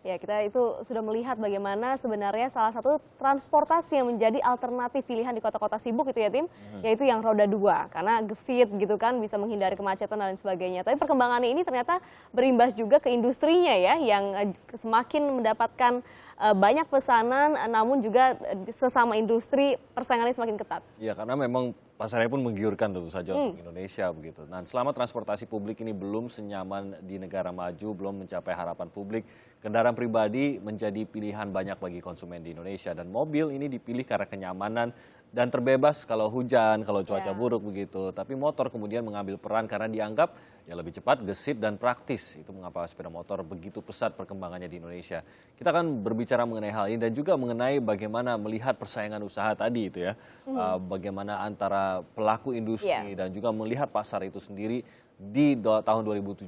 Ya, kita itu sudah melihat bagaimana sebenarnya salah satu transportasi yang menjadi alternatif pilihan di kota-kota sibuk itu ya Tim, yaitu yang roda dua. Karena gesit gitu kan, bisa menghindari kemacetan dan lain sebagainya. Tapi perkembangan ini ternyata berimbas juga ke industrinya ya, yang semakin mendapatkan banyak pesanan, namun juga sesama industri persaingannya semakin ketat. Ya, karena memang pasarnya pun menggiurkan tentu saja untuk Indonesia begitu. Nah, selama transportasi publik ini belum senyaman di negara maju, belum mencapai harapan publik, kendaraan pribadi menjadi pilihan banyak bagi konsumen di Indonesia. Dan mobil ini dipilih karena kenyamanan dan terbebas kalau hujan, kalau cuaca buruk begitu. Tapi motor kemudian mengambil peran karena dianggap ya lebih cepat, gesit, dan praktis. Itu mengapa sepeda motor begitu pesat perkembangannya di Indonesia. Kita akan berbicara mengenai hal ini dan juga mengenai bagaimana melihat persaingan usaha tadi itu ya. Bagaimana antara pelaku industri dan juga melihat pasar itu sendiri di tahun 2017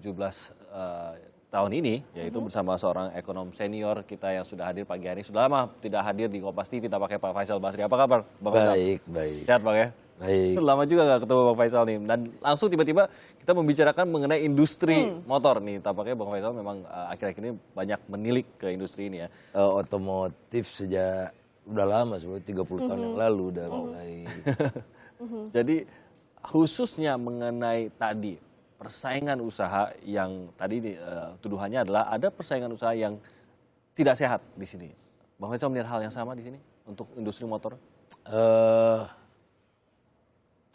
tahun ini, yaitu bersama seorang ekonom senior kita yang sudah hadir pagi hari. Sudah lama tidak hadir di Kompas TV, kita pakai Pak Faisal Basri. Apa kabar, Bang Faisal? Baik. Sehat, Bang ya? Baik. Lama juga nggak ketemu Bang Faisal nih. Dan langsung tiba-tiba kita membicarakan mengenai industri motor nih. Tampaknya Bang Faisal memang akhir-akhir ini banyak menilik ke industri ini ya. Otomotif sejak udah lama, sebelum 30 tahun yang lalu udah mulai. Jadi khususnya mengenai tadi persaingan usaha yang tadi tuduhannya adalah ada persaingan usaha yang tidak sehat di sini. Bang Faisal melihat hal yang sama di sini untuk industri motor?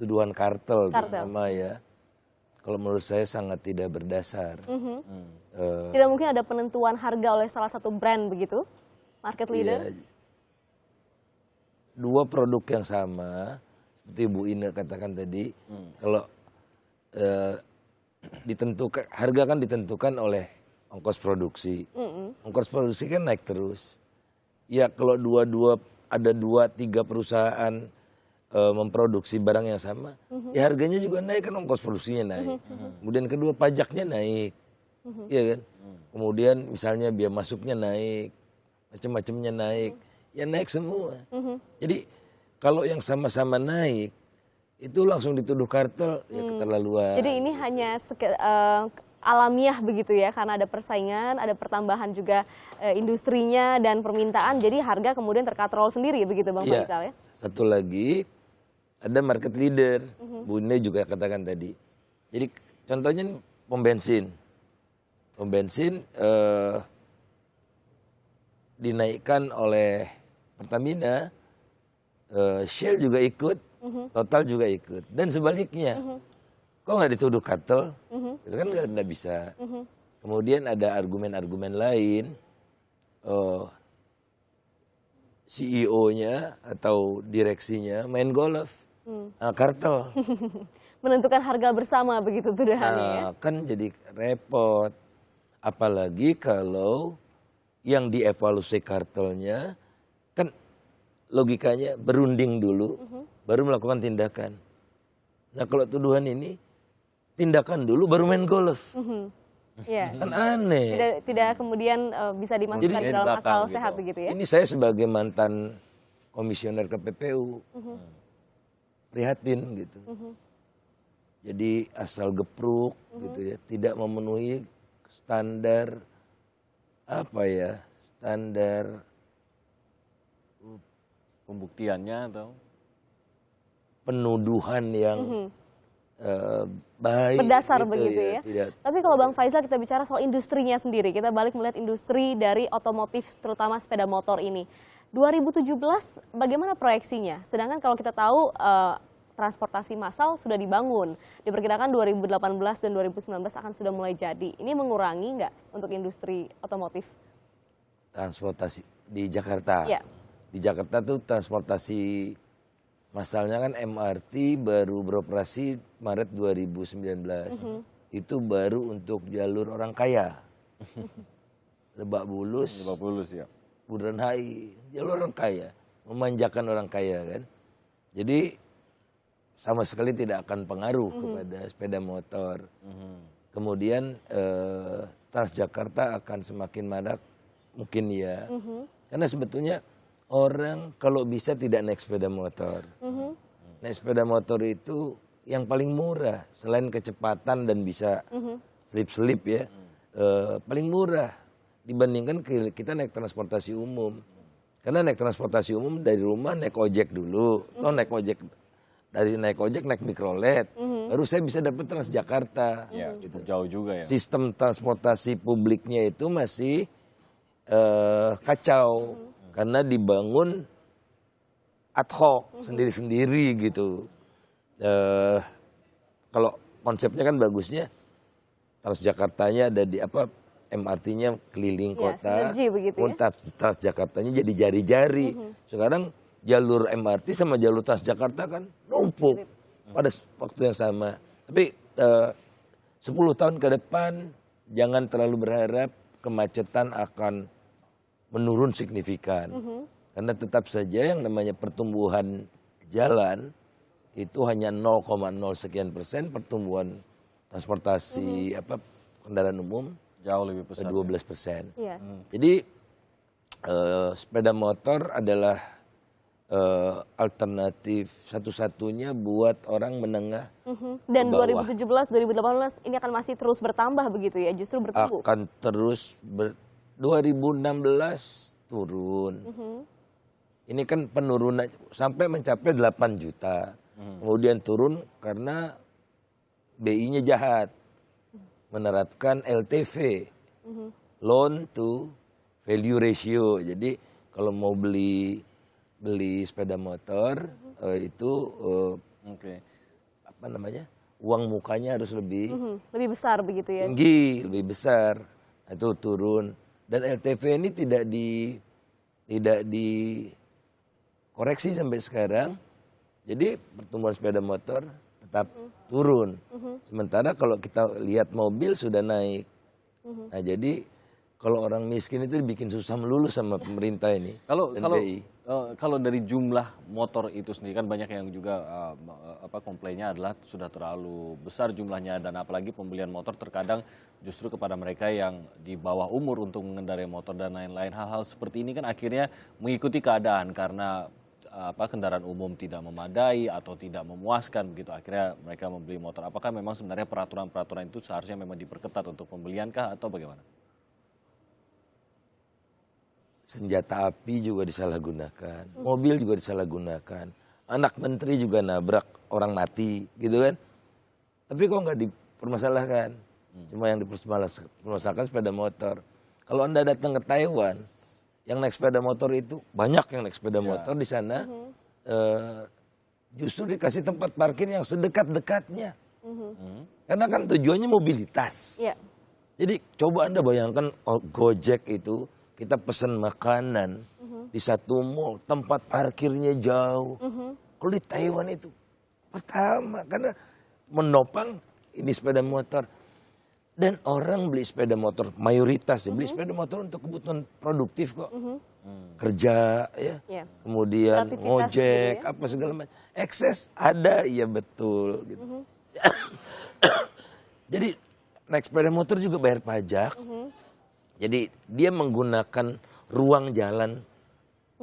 Tuduhan kartel terutama ya. Kalau menurut saya sangat tidak berdasar. Tidak mungkin ada penentuan harga oleh salah satu brand begitu, market leader? Ya, dua produk yang sama, seperti Bu Ina katakan tadi, kalau ditentukan harga kan ditentukan oleh ongkos produksi. Ongkos produksi kan naik terus. Ya kalau ada 2-3 perusahaan memproduksi barang yang sama, ya harganya juga naik kan, ongkos produksinya naik. Kemudian kedua pajaknya naik, iya kan. Kemudian misalnya biaya masuknya naik, macam-macamnya naik, ya naik semua. Jadi kalau yang sama-sama naik itu langsung dituduh kartel, ya keterlaluan. Jadi ini hanya alamiah begitu ya, karena ada persaingan, ada pertambahan juga industrinya dan permintaan, jadi harga kemudian terkatrol sendiri begitu Bang Faisal ya. Satu lagi, ada market leader, Bu Ine juga katakan tadi. Jadi contohnya pom bensin. Pom bensin dinaikkan oleh Pertamina, Shell juga ikut, Total juga ikut, dan sebaliknya. Kok nggak dituduh kartel? Itu kan nggak bisa. Kemudian ada argumen-argumen lain, CEO-nya atau direksinya main golf, kartel. Menentukan harga bersama begitu tuduhannya ya. Kan jadi repot. Apalagi kalau yang dievaluasi kartelnya, kan logikanya berunding dulu, baru melakukan tindakan. Nah kalau tuduhan ini, tindakan dulu baru main golf. Kan aneh. Tidak kemudian bisa dimasukkan ke dalam akal sehat begitu ya. Ini saya sebagai mantan komisioner KPPU, prihatin gitu. Jadi asal gepruk gitu ya, tidak memenuhi standar standar Pembuktiannya atau penuduhan yang baik. Berdasar begitu ya. Tapi kalau Bang Faisal kita bicara soal industrinya sendiri, kita balik melihat industri dari otomotif terutama sepeda motor ini. 2017 bagaimana proyeksinya? Sedangkan kalau kita tahu transportasi massal sudah dibangun. Diperkirakan 2018 dan 2019 akan sudah mulai jadi. Ini mengurangi nggak untuk industri otomotif? Transportasi di Jakarta. Ya. Di Jakarta tuh transportasi massalnya kan MRT baru beroperasi Maret 2019. Itu baru untuk jalur orang kaya. Lebak Bulus ya. Bundaran HI, jalur orang kaya, memanjakan orang kaya kan. Jadi sama sekali tidak akan pengaruh kepada sepeda motor. Kemudian Transjakarta akan semakin marak mungkin ya. Karena sebetulnya orang kalau bisa tidak naik sepeda motor. Naik sepeda motor itu yang paling murah, selain kecepatan dan bisa selip-selip ya, paling murah. dibandingkan kita naik transportasi umum. Karena naik transportasi umum dari rumah naik ojek dulu, toh naik ojek naik mikrolet, baru saya bisa dapat Transjakarta. Ya, cukup jauh juga ya. Sistem transportasi publiknya itu masih kacau karena dibangun ad hoc sendiri-sendiri gitu. Kalau konsepnya kan bagusnya Transjakartanya ada di MRT-nya keliling kota, sinergi begitu ya. Transjakartanya jadi jari-jari. Sekarang jalur MRT sama jalur Transjakarta kan numpuk pada waktu yang sama. Tapi 10 tahun ke depan jangan terlalu berharap kemacetan akan menurun signifikan. Karena tetap saja yang namanya pertumbuhan jalan itu hanya 0,0 sekian persen, pertumbuhan transportasi kendaraan umum Jauh lebih besar. 12%. Iya. Jadi sepeda motor adalah alternatif satu-satunya buat orang menengah. Dan ke bawah. 2017, 2018 ini akan masih terus bertambah begitu ya, justru bertumbuh. Akan terus 2016 turun. Ini kan penurunan sampai mencapai 8 juta. Kemudian turun karena BI-nya jahat. Menerapkan LTV, loan to value ratio. Jadi kalau mau beli sepeda motor itu uang mukanya harus lebih Lebih besar begitu ya. tinggi, lebih besar. Itu turun. Dan LTV ini tidak dikoreksi sampai sekarang. Jadi pertumbuhan sepeda motor tetap turun. Sementara kalau kita lihat mobil sudah naik. Nah, jadi kalau orang miskin itu dibikin susah melulu sama pemerintah ini. Kalau dari jumlah motor itu sendiri kan banyak yang juga komplainnya adalah sudah terlalu besar jumlahnya, dan apalagi pembelian motor terkadang justru kepada mereka yang di bawah umur untuk mengendarai motor dan lain-lain. Hal-hal seperti ini kan akhirnya mengikuti keadaan karena kendaraan umum tidak memadai atau tidak memuaskan begitu, akhirnya mereka membeli motor. Apakah memang sebenarnya peraturan-peraturan itu seharusnya memang diperketat untuk pembelian kah atau bagaimana? Senjata api juga disalahgunakan, mobil juga disalahgunakan, anak menteri juga nabrak orang mati, gitu kan? Tapi kok nggak dipermasalahkan? Cuma yang dipermasalahkan sepeda motor. Kalau Anda datang ke Taiwan, yang naik sepeda motor itu banyak yang naik sepeda motor di sana, justru dikasih tempat parkir yang sedekat-dekatnya, karena kan tujuannya mobilitas. Iya. Jadi coba Anda bayangkan Gojek itu kita pesan makanan di satu mall, tempat parkirnya jauh. Kalau di Taiwan itu pertama karena menopang ini sepeda motor. Dan orang beli sepeda motor, mayoritas beli sepeda motor untuk kebutuhan produktif kok. Kerja, ya. Kemudian ngojek, apa segala macam. Ekses ada, iya betul. Gitu. Jadi naik sepeda motor juga bayar pajak. Jadi dia menggunakan ruang jalan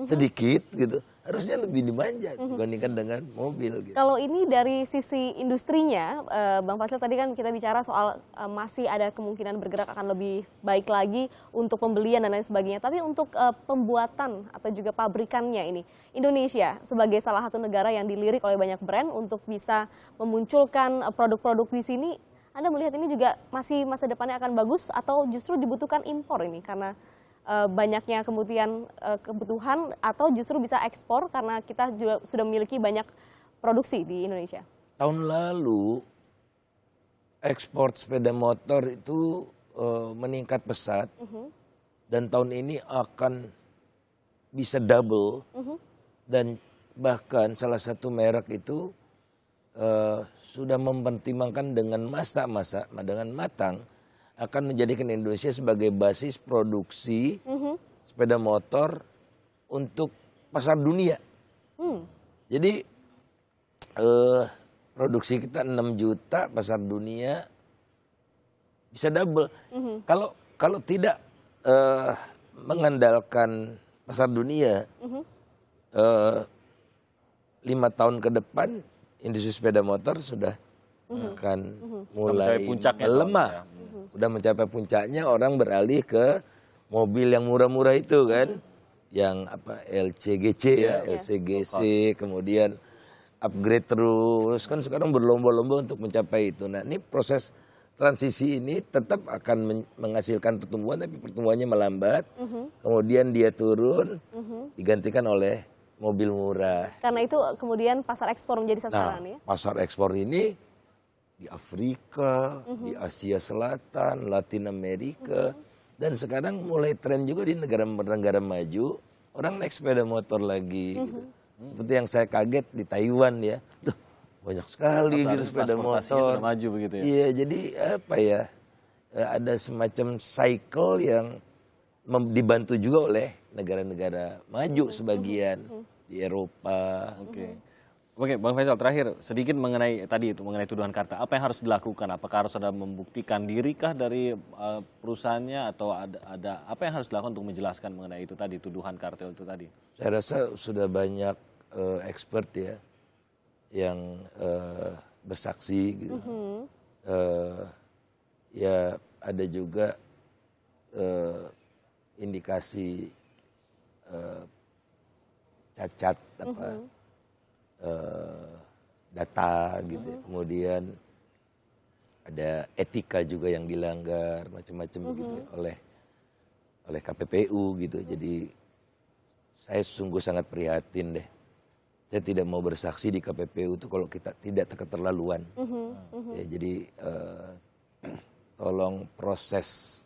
sedikit gitu. Harusnya lebih dimanja dibandingkan dengan mobil. Gitu. Kalau ini dari sisi industrinya, Bang Fasil tadi kan kita bicara soal masih ada kemungkinan bergerak akan lebih baik lagi untuk pembelian dan lain sebagainya. Tapi untuk pembuatan atau juga pabrikannya ini, Indonesia sebagai salah satu negara yang dilirik oleh banyak brand untuk bisa memunculkan produk-produk di sini, Anda melihat ini juga masih masa depannya akan bagus atau justru dibutuhkan impor ini karena banyaknya kemudian kebutuhan atau justru bisa ekspor karena kita juga sudah memiliki banyak produksi di Indonesia? Tahun lalu ekspor sepeda motor itu meningkat pesat dan tahun ini akan bisa double dan bahkan salah satu merek itu sudah mempertimbangkan dengan matang akan menjadikan Indonesia sebagai basis produksi sepeda motor untuk pasar dunia. Jadi produksi kita 6 juta, pasar dunia bisa double. Kalau tidak mengandalkan pasar dunia, 5 tahun ke depan industri sepeda motor sudah akan mulai melemah. Udah mencapai puncaknya, orang beralih ke mobil yang murah-murah itu kan, yang apa LCGC ya, LCGC, kemudian upgrade terus kan sekarang berlomba-lomba untuk mencapai itu. Nah ini proses transisi ini tetap akan menghasilkan pertumbuhan, tapi pertumbuhannya melambat, kemudian dia turun, digantikan oleh mobil murah. Karena itu kemudian pasar ekspor menjadi sasaran ya? Pasar ekspor ini di Afrika, di Asia Selatan, Latin Amerika, dan sekarang mulai tren juga di negara-negara maju, orang naik sepeda motor lagi. Gitu. Seperti yang saya kaget di Taiwan ya, duh, banyak sekali gitu sepeda motor. Sudah maju begitu ya? Iya, jadi apa ya, ada semacam cycle yang dibantu juga oleh negara-negara maju sebagian di Eropa. Oke, Bang Faisal, terakhir sedikit mengenai tadi itu, mengenai tuduhan kartel. Apa yang harus dilakukan? Apakah harus ada membuktikan dirikah dari perusahaannya, atau ada apa yang harus dilakukan untuk menjelaskan mengenai itu tadi, tuduhan kartel itu tadi? Saya rasa sudah banyak expert ya yang bersaksi gitu. Ya ada juga indikasi cacat apa data gitu ya. Kemudian ada etika juga yang dilanggar macam-macam begitu ya, oleh KPPU gitu. Jadi saya sungguh sangat prihatin deh. Saya tidak mau bersaksi di KPPU itu kalau kita tidak keterlaluan. Ya, jadi tolong proses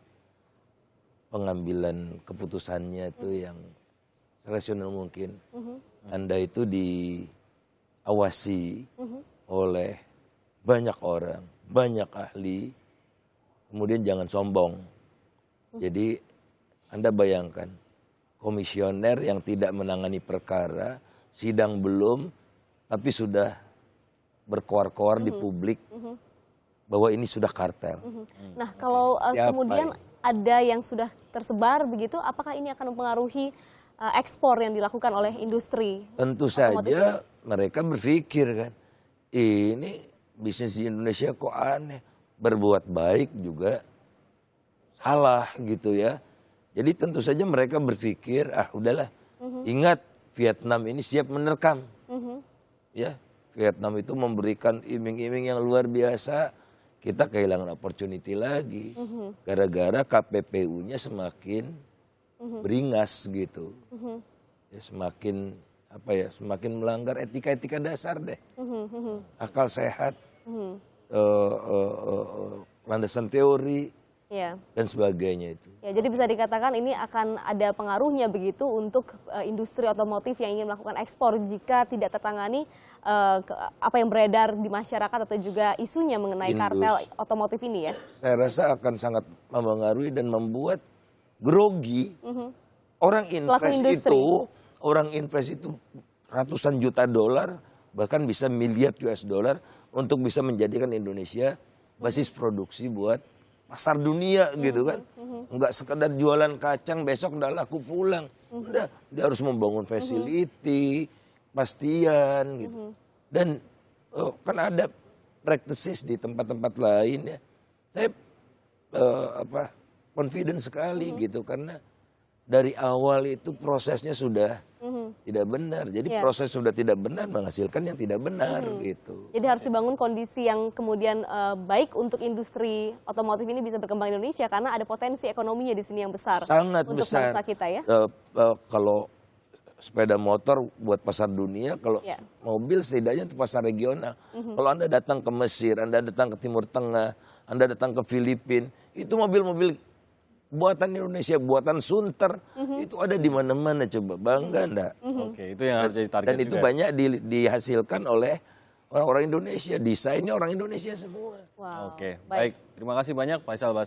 pengambilan keputusannya itu yang serasional mungkin. Anda itu diawasi oleh banyak orang, banyak ahli, kemudian jangan sombong. Jadi Anda bayangkan, komisioner yang tidak menangani perkara, sidang belum, tapi sudah berkoar-koar di publik bahwa ini sudah kartel. Nah kalau kemudian ada yang sudah tersebar begitu, apakah ini akan mempengaruhi ekspor yang dilakukan oleh industri? Tentu saja mereka berpikir kan, ini bisnis di Indonesia kok aneh, berbuat baik juga salah gitu ya. Jadi tentu saja mereka berpikir, udahlah, ingat Vietnam ini siap menerkam. Ya, Vietnam itu memberikan iming-iming yang luar biasa, kita kehilangan opportunity lagi. Gara-gara KPPU-nya semakin beringas gitu. Ya, semakin semakin melanggar etika-etika dasar deh. Akal sehat, landasan teori, dan sebagainya itu. Ya, jadi bisa dikatakan ini akan ada pengaruhnya begitu untuk industri otomotif yang ingin melakukan ekspor jika tidak tertangani apa yang beredar di masyarakat atau juga isunya mengenai kartel otomotif ini ya. Saya rasa akan sangat mempengaruhi dan membuat grogi. Orang invest itu ratusan juta dolar, bahkan bisa miliar US dollar untuk bisa menjadikan Indonesia basis produksi buat pasar dunia gitu kan. Enggak sekedar jualan kacang besok udah laku pulang. Udah, dia harus membangun facility, pastian gitu. Dan kan ada practices di tempat-tempat lain ya. Saya confident sekali gitu, karena dari awal itu prosesnya sudah tidak benar. Jadi proses sudah tidak benar menghasilkan yang tidak benar gitu. Jadi harus dibangun kondisi yang kemudian baik untuk industri otomotif ini bisa berkembang di Indonesia, karena ada potensi ekonominya di sini yang besar. Sangat untuk besar. bangsa kita ya. Kalau sepeda motor buat pasar dunia, kalau mobil setidaknya untuk pasar regional. Kalau Anda datang ke Mesir, Anda datang ke Timur Tengah, Anda datang ke Filipina, itu mobil-mobil buatan Indonesia, buatan Sunter, itu ada di mana-mana, coba bangga enggak? Oke, itu yang harus jadi target. Dan itu juga banyak dihasilkan oleh orang-orang Indonesia, desainnya orang Indonesia semua. Wow. Oke, baik. Terima kasih banyak Faisal Basri.